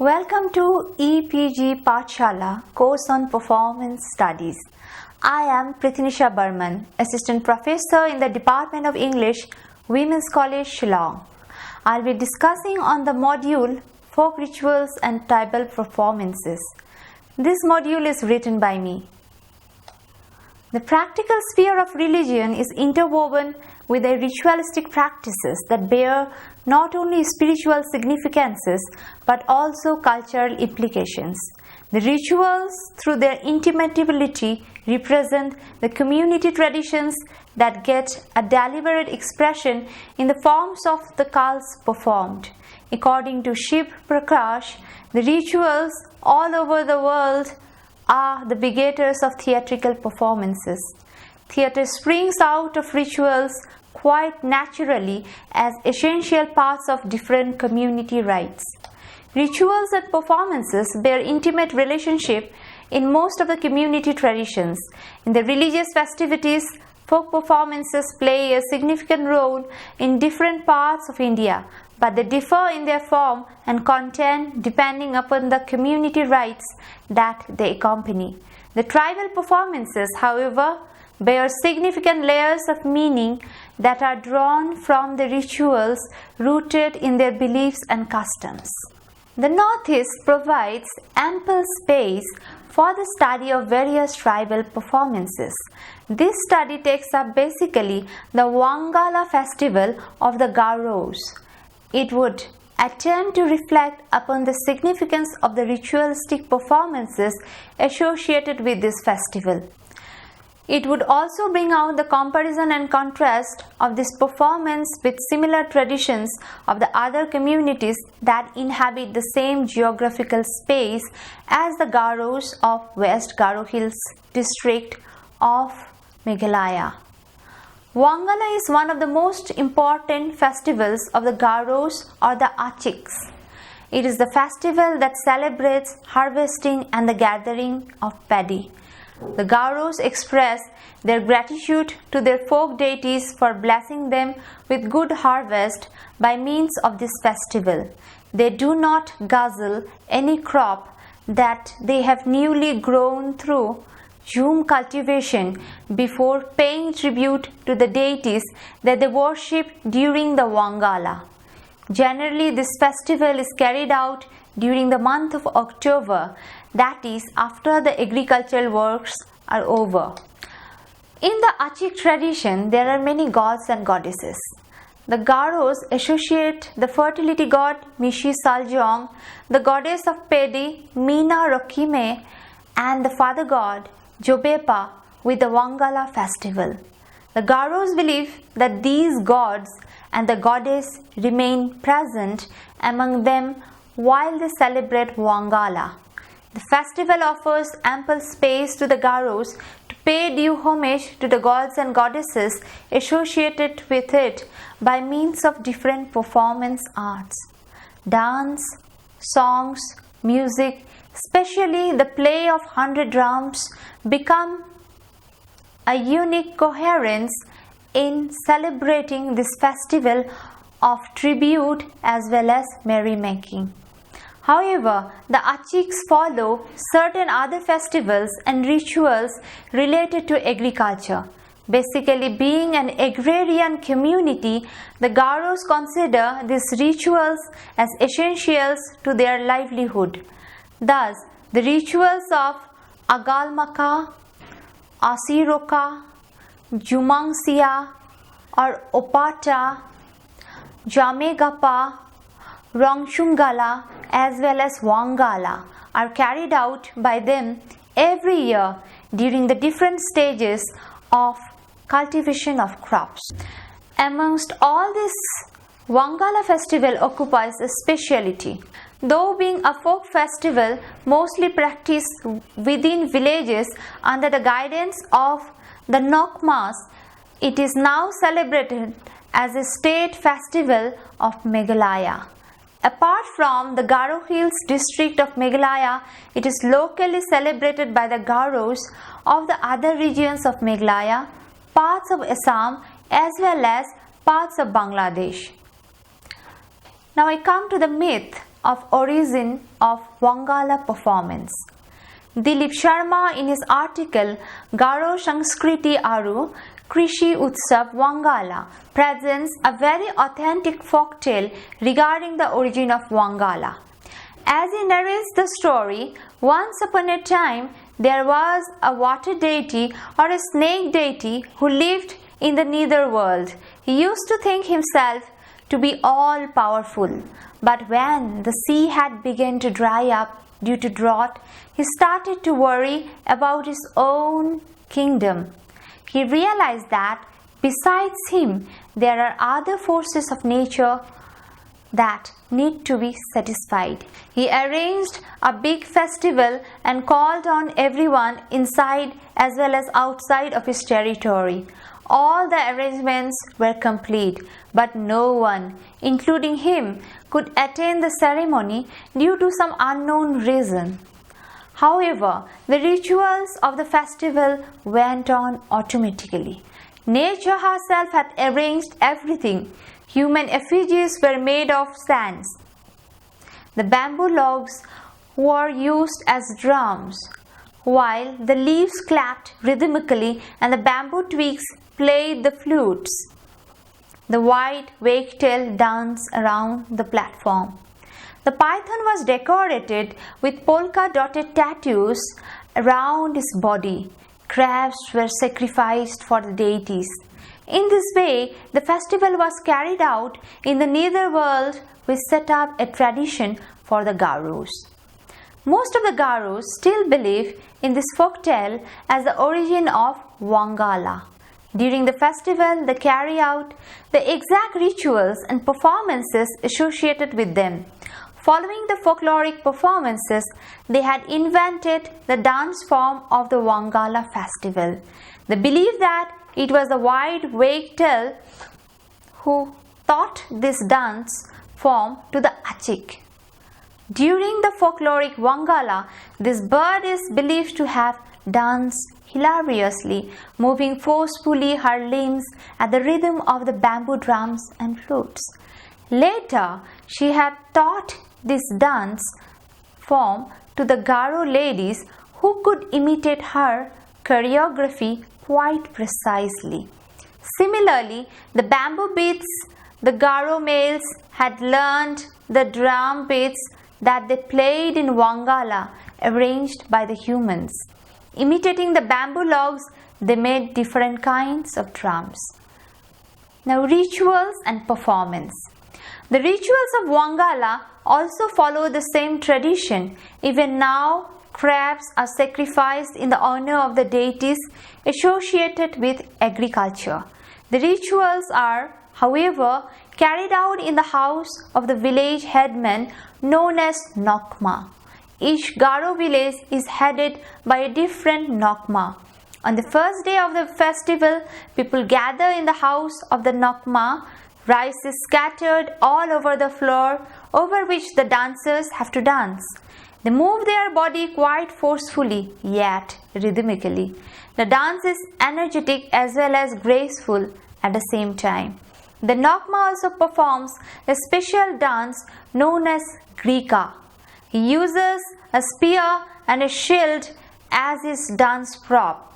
Welcome to EPG Pathshala course on Performance Studies. I am Prithinisha Burman, Assistant Professor in the Department of English, Women's College, Shillong. I'll be discussing on the module Folk Rituals and Tribal Performances. This module is written by me. The practical sphere of religion is interwoven with the ritualistic practices that bear not only spiritual significances but also cultural implications. The rituals, through their intimatability, represent the community traditions that get a deliberate expression in the forms of the cults performed. According to Shiv Prakash, the rituals all over the world are the begetters of theatrical performances. Theatre springs out of rituals quite naturally as essential parts of different community rites. Rituals and performances bear intimate relationship in most of the community traditions. In the religious festivities, folk performances play a significant role in different parts of India, but they differ in their form and content depending upon the community rites that they accompany. The tribal performances, however, bear significant layers of meaning that are drawn from the rituals rooted in their beliefs and customs. The Northeast provides ample space for the study of various tribal performances. This study takes up basically the Wangala festival of the Garos. It would attempt to reflect upon the significance of the ritualistic performances associated with this festival. It would also bring out the comparison and contrast of this performance with similar traditions of the other communities that inhabit the same geographical space as the Garos of West Garo Hills district of Meghalaya. Wangala is one of the most important festivals of the Garos or the Achiks. It is the festival that celebrates harvesting and the gathering of paddy. The Garos express their gratitude to their folk deities for blessing them with good harvest by means of this festival. They do not guzzle any crop that they have newly grown through Jhum cultivation before paying tribute to the deities that they worship during the Wangala. Generally, this festival is carried out during the month of October, that is, after the agricultural works are over. In the Achik tradition, there are many gods and goddesses. The Garos associate the fertility god Mishi Saljong, the goddess of Pedi Mina Rokime, and the father god Jobepa with the Wangala festival. The Garos believe that these gods and the goddess remain present among them while they celebrate Wangala. The festival offers ample space to the Garos to pay due homage to the gods and goddesses associated with it by means of different performance arts. Dance, songs, music, especially the play of 100 drums, become a unique coherence in celebrating this festival of tribute as well as merrymaking. However, the Achiks follow certain other festivals and rituals related to agriculture. Basically, being an agrarian community, the Garos consider these rituals as essentials to their livelihood. Thus, the rituals of Agalmaka, Asiroka, Jumangsia or Opata, Jamegapa, Rongshungala as well as Wangala are carried out by them every year during the different stages of cultivation of crops. Amongst all this, Wangala festival occupies a speciality. Though being a folk festival mostly practiced within villages under the guidance of the Nokmas, it is now celebrated as a state festival of Meghalaya. Apart from the Garo Hills district of Meghalaya, it is locally celebrated by the Garos of the other regions of Meghalaya, parts of Assam as well as parts of Bangladesh. Now I come to the myth of origin of Wangala performance. Dilip Sharma in his article Garo Sanskriti Aru Krishi Utsav Wangala presents a very authentic folktale regarding the origin of Wangala. As he narrates the story, once upon a time there was a water deity or a snake deity who lived in the nether world. He used to think himself to be all powerful, but when the sea had begun to dry up due to drought, he started to worry about his own kingdom. He realized that besides him there are other forces of nature that need to be satisfied. He arranged a big festival and called on everyone inside as well as outside of his territory. All the arrangements were complete, but no one, including him, could attend the ceremony due to some unknown reason. However, the rituals of the festival went on automatically. Nature herself had arranged everything. Human effigies were made of sands. The bamboo logs were used as drums, while the leaves clapped rhythmically and the bamboo twigs played the flutes. The white wagtail danced around the platform. The python was decorated with polka-dotted tattoos around his body. Crabs were sacrificed for the deities. In this way, the festival was carried out in the nether world, which set up a tradition for the Garos. Most of the Garos still believe in this folktale as the origin of Wangala. During the festival, they carry out the exact rituals and performances associated with them. Following the folkloric performances, they had invented the dance form of the Wangala festival. They believe that it was the white wagtail who taught this dance form to the Achik. During the folkloric Wangala, this bird is believed to have danced hilariously, moving forcefully her limbs at the rhythm of the bamboo drums and flutes. Later, she had taught this dance form to the Garo ladies who could imitate her choreography quite precisely. Similarly, the bamboo beats, the Garo males had learned the drum beats that they played in Wangala arranged by the humans. Imitating the bamboo logs, they made different kinds of drums. Now, rituals and performance. The rituals of Wangala also follow the same tradition. Even now, crabs are sacrificed in the honor of the deities associated with agriculture. The rituals are, however, carried out in the house of the village headman known as Nokma. Each Garo village is headed by a different Nokma. On the first day of the festival, people gather in the house of the Nokma. Rice is scattered all over the floor over which the dancers have to dance. They move their body quite forcefully yet rhythmically. The dance is energetic as well as graceful at the same time. The Nokma also performs a special dance known as Grika. He uses a spear and a shield as his dance prop.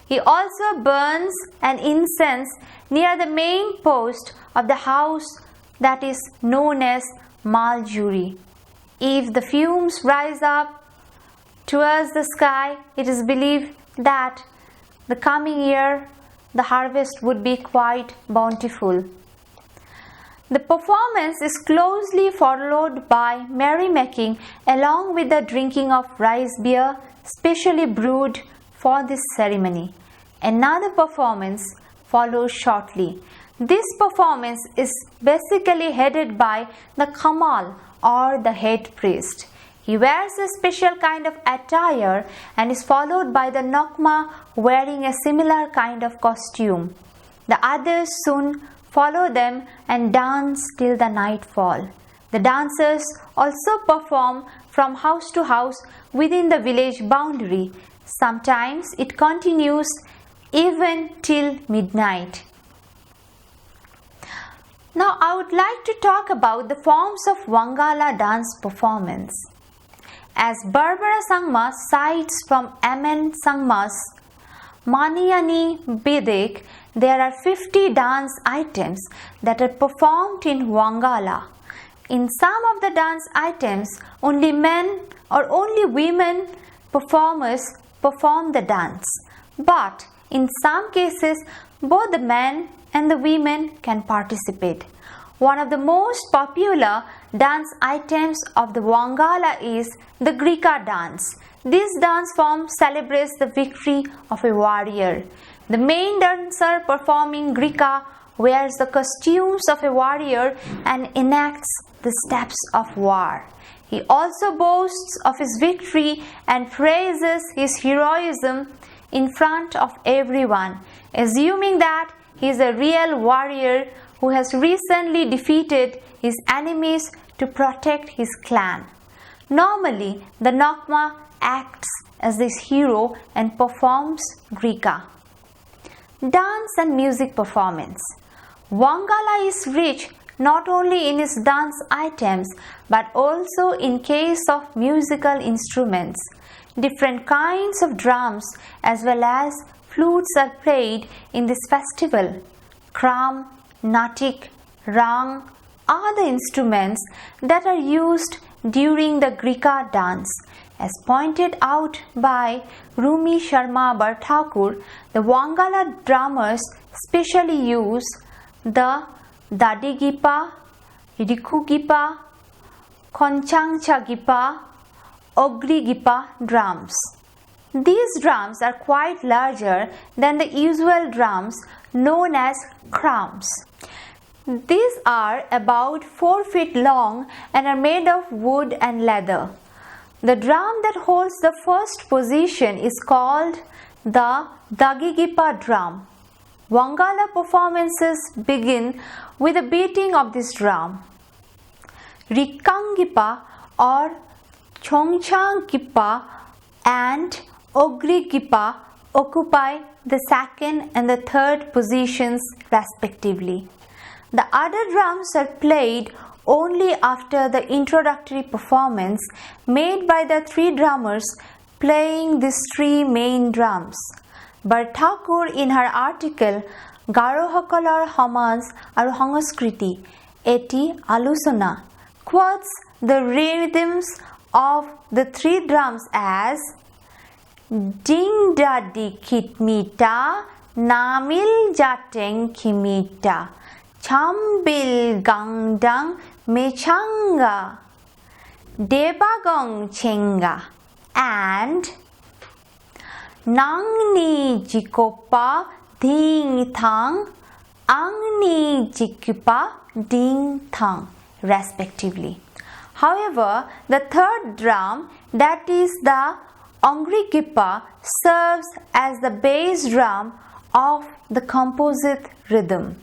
He also burns an incense near the main post of the house that is known as Maljuri. If the fumes rise up towards the sky, it is believed that the coming year the harvest would be quite bountiful. The performance is closely followed by merrymaking along with the drinking of rice beer specially brewed for this ceremony. Another performance follows shortly. This performance is basically headed by the Kamal or the head priest. He wears a special kind of attire and is followed by the Nokma wearing a similar kind of costume. The others soon follow them and dance till the nightfall. The dancers also perform from house to house within the village boundary. Sometimes it continues even till midnight. Now I would like to talk about the forms of Wangala dance performance. As Barbara Sangma cites from M.N. Sangma's Maniyani Bidik, there are 50 dance items that are performed in Wangala. In some of the dance items, only men or only women performers perform the dance. But in some cases, both the men and the women can participate. One of the most popular dance items of the Wangala is the Grika dance. This dance form celebrates the victory of a warrior. The main dancer performing Grika wears the costumes of a warrior and enacts the steps of war. He also boasts of his victory and praises his heroism in front of everyone, assuming that he is a real warrior who has recently defeated his enemies to protect his clan. Normally, the Nakma acts as this hero and performs Grika. Dance and music performance. Wangala is rich not only in its dance items but also in case of musical instruments. Different kinds of drums as well as flutes are played in this festival. Kram, natik, rang are the instruments that are used during the Grika dance. As pointed out by Rumi Sharma Barthakur, the Wangala drummers specially use the Dadigipa, Rikugipa, Konchangchagipa, Ogrigipa drums. These drums are quite larger than the usual drums known as krams. These are about 4 feet long and are made of wood and leather. The drum that holds the first position is called the Dagigipa drum. Wangala performances begin with the beating of this drum. Rikangipa or Chongchanggipa and Ogrigipa occupy the second and the third positions respectively. The other drums are played only after the introductory performance made by the 3 drummers playing these 3 main drums. Barthakur in her article Garohakalar Hamas Aru Hangskriti Eti Alusona quotes the rhythms of the 3 drums as Ding Dadi Kitmita Namil Jateng Kimita Chambil Gangdang Mechanga Debagong Chenga and Nangni Jikopa Ding Thang Angni Jikupa Ding Thang respectively. However, the third drum, that is the Ongrigipa, serves as the bass drum of the composite rhythm.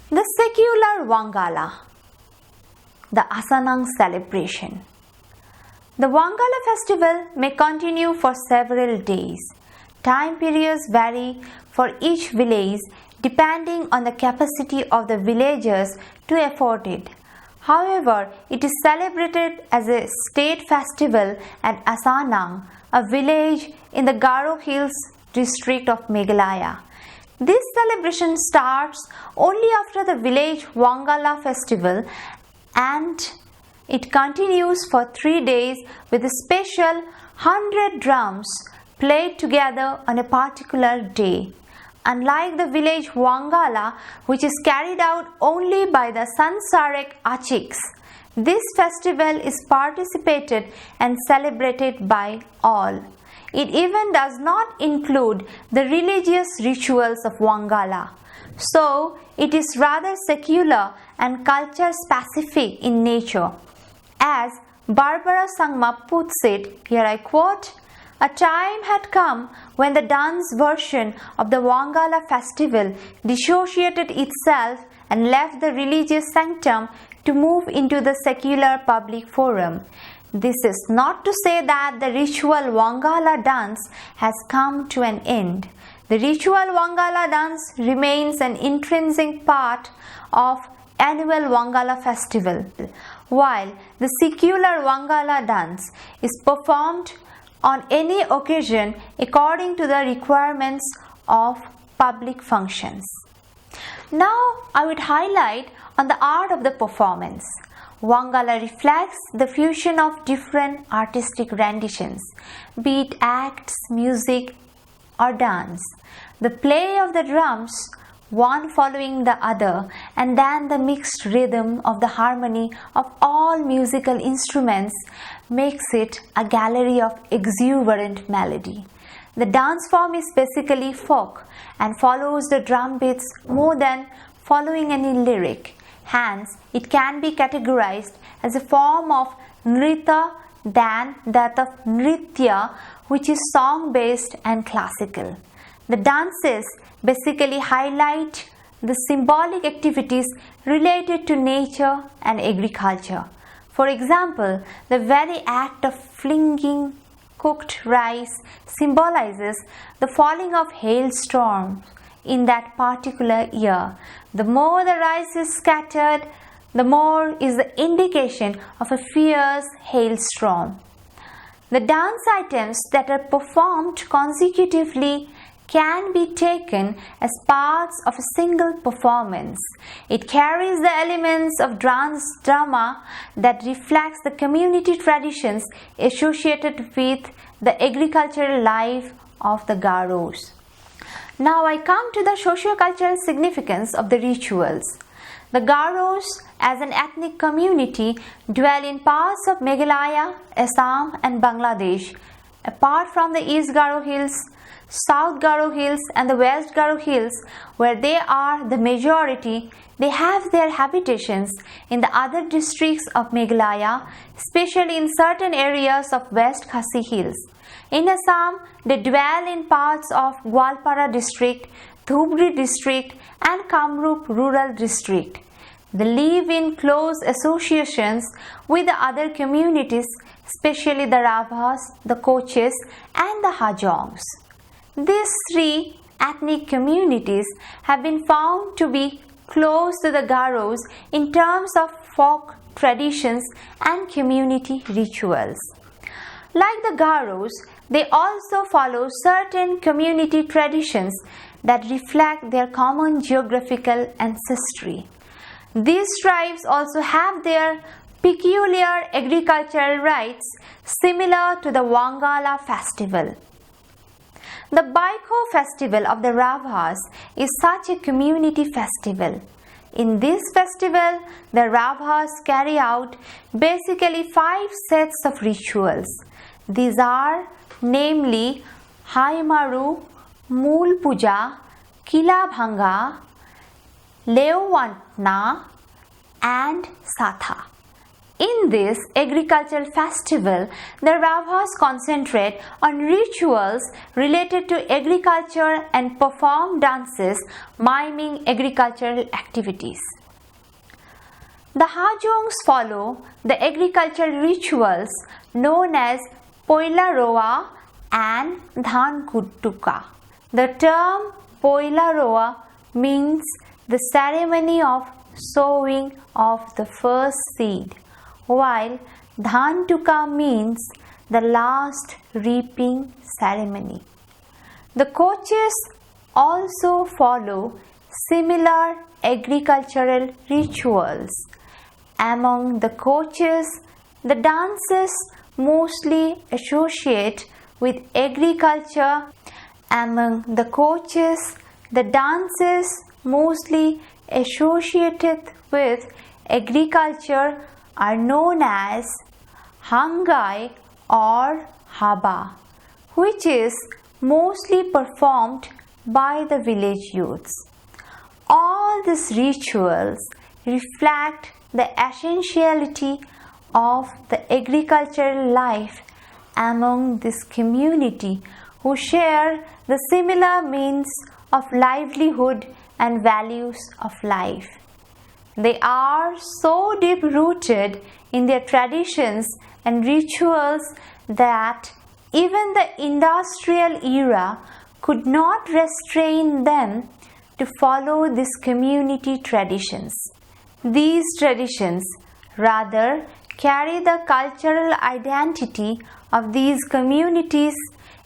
The secular Wangala, the Asanang celebration. The Wangala festival may continue for several days. Time periods vary for each village depending on the capacity of the villagers to afford it. However, it is celebrated as a state festival at Asanang, a village in the Garo Hills district of Meghalaya. This celebration starts only after the village Wangala festival and it continues for 3 days with a special 100 drums played together on a particular day. Unlike the village Wangala, which is carried out only by the Sansarek Achiks, this festival is participated and celebrated by all. It even does not include the religious rituals of Wangala. So, it is rather secular and culture specific in nature. As Barbara Sangma puts it, here I quote, "A time had come when the dance version of the Wangala festival dissociated itself and left the religious sanctum to move into the secular public forum. This is not to say that the ritual Wangala dance has come to an end. The ritual Wangala dance remains an intrinsic part of annual Wangala festival, while the secular Wangala dance is performed on any occasion according to the requirements of public functions. Now I would highlight on the art of the performance. Wangala reflects the fusion of different artistic renditions, be it acts, music or dance. The play of the drums, one following the other, and then the mixed rhythm of the harmony of all musical instruments makes it a gallery of exuberant melody. The dance form is basically folk and follows the drum beats more than following any lyric. Hence, it can be categorized as a form of nrita than that of nritya, which is song-based and classical. The dances basically highlight the symbolic activities related to nature and agriculture. For example, the very act of flinging cooked rice symbolizes the falling of hailstorms in that particular year. The more the rice is scattered, the more is the indication of a fierce hailstorm. The dance items that are performed consecutively can be taken as parts of a single performance. It carries the elements of dance drama that reflects the community traditions associated with the agricultural life of the Garos. Now I come to the socio-cultural significance of the rituals. The Garos as an ethnic community dwell in parts of Meghalaya, Assam and Bangladesh. Apart from the East Garo Hills, South Garo Hills and the West Garo Hills, where they are the majority, they have their habitations in the other districts of Meghalaya, especially in certain areas of West Khasi Hills. In Assam, they dwell in parts of Gwalpara district, Dhubri district and Kamrup rural district. They live in close associations with the other communities, especially the Rabhas, the Koches and the Hajongs. These three ethnic communities have been found to be close to the Garos in terms of folk traditions and community rituals. Like the Garos, they also follow certain community traditions that reflect their common geographical ancestry. These tribes also have their peculiar agricultural rites similar to the Wangala festival. The Biko Festival of the Rabhas is such a community festival. In this festival, the Rabhas carry out basically 5 sets of rituals. These are namely Haimaru, Mool Puja, Kila Bhanga, Leowantna and Satha. In this agricultural festival, the Rabhas concentrate on rituals related to agriculture and perform dances miming agricultural activities. The Hajongs follow the agricultural rituals known as Poila Roa and Dhan Kutuka. The term Poila Roa means the ceremony of sowing of the first seed, while Dhan Tuka means the last reaping ceremony. The Koches also follow similar agricultural rituals. Among the Koches, the dances mostly associate with agriculture. Among the Koches, the dances mostly associated with agriculture are known as Hangai or Haba, which is mostly performed by the village youths. All these rituals reflect the essentiality of the agricultural life among this community who share the similar means of livelihood and values of life. They are so deep rooted in their traditions and rituals that even the industrial era could not restrain them to follow these community traditions. These traditions rather carry the cultural identity of these communities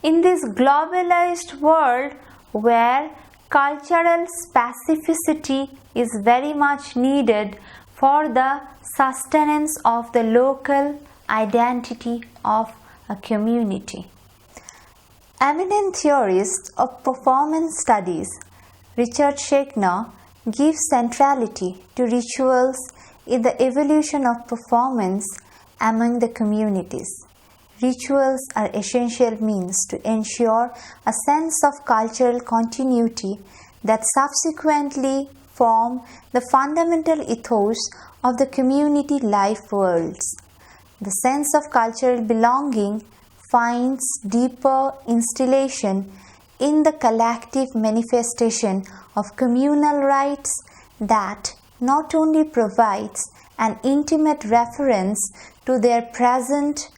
in this globalized world where cultural specificity is very much needed for the sustenance of the local identity of a community. Eminent theorist of performance studies Richard Schechner gives centrality to rituals in the evolution of performance among the communities. Rituals are essential means to ensure a sense of cultural continuity that subsequently form the fundamental ethos of the community life worlds. The sense of cultural belonging finds deeper installation in the collective manifestation of communal rites that not only provides an intimate reference to their present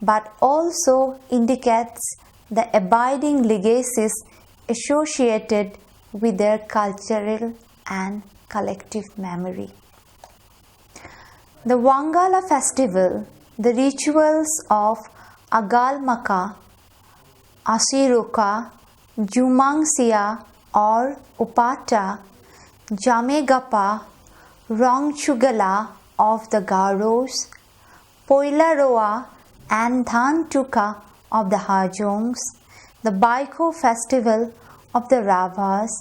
but also indicates the abiding legacies associated with their cultural and collective memory. The Wangala festival, the rituals of Agalmaka, Asiruka, Jumangsia or Upata, Jamegapa, Rongchugala of the Garos, Poilaroa and Dhantuka of the Hajongs, the Biko Festival of the Ravas,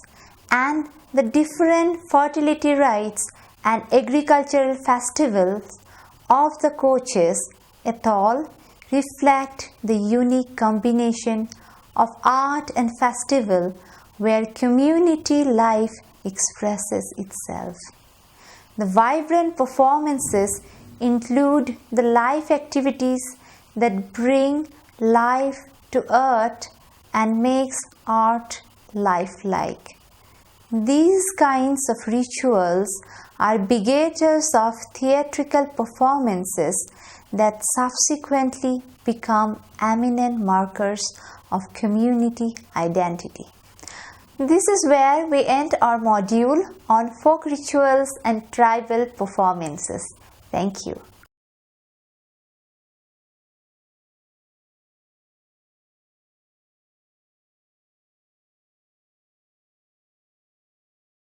and the different fertility rites and agricultural festivals of the Koches et al. Reflect the unique combination of art and festival where community life expresses itself. The vibrant performances include the life activities that bring life to earth and makes art lifelike. These kinds of rituals are begetters of theatrical performances that subsequently become eminent markers of community identity. This is where we end our module on folk rituals and tribal performances. Thank you.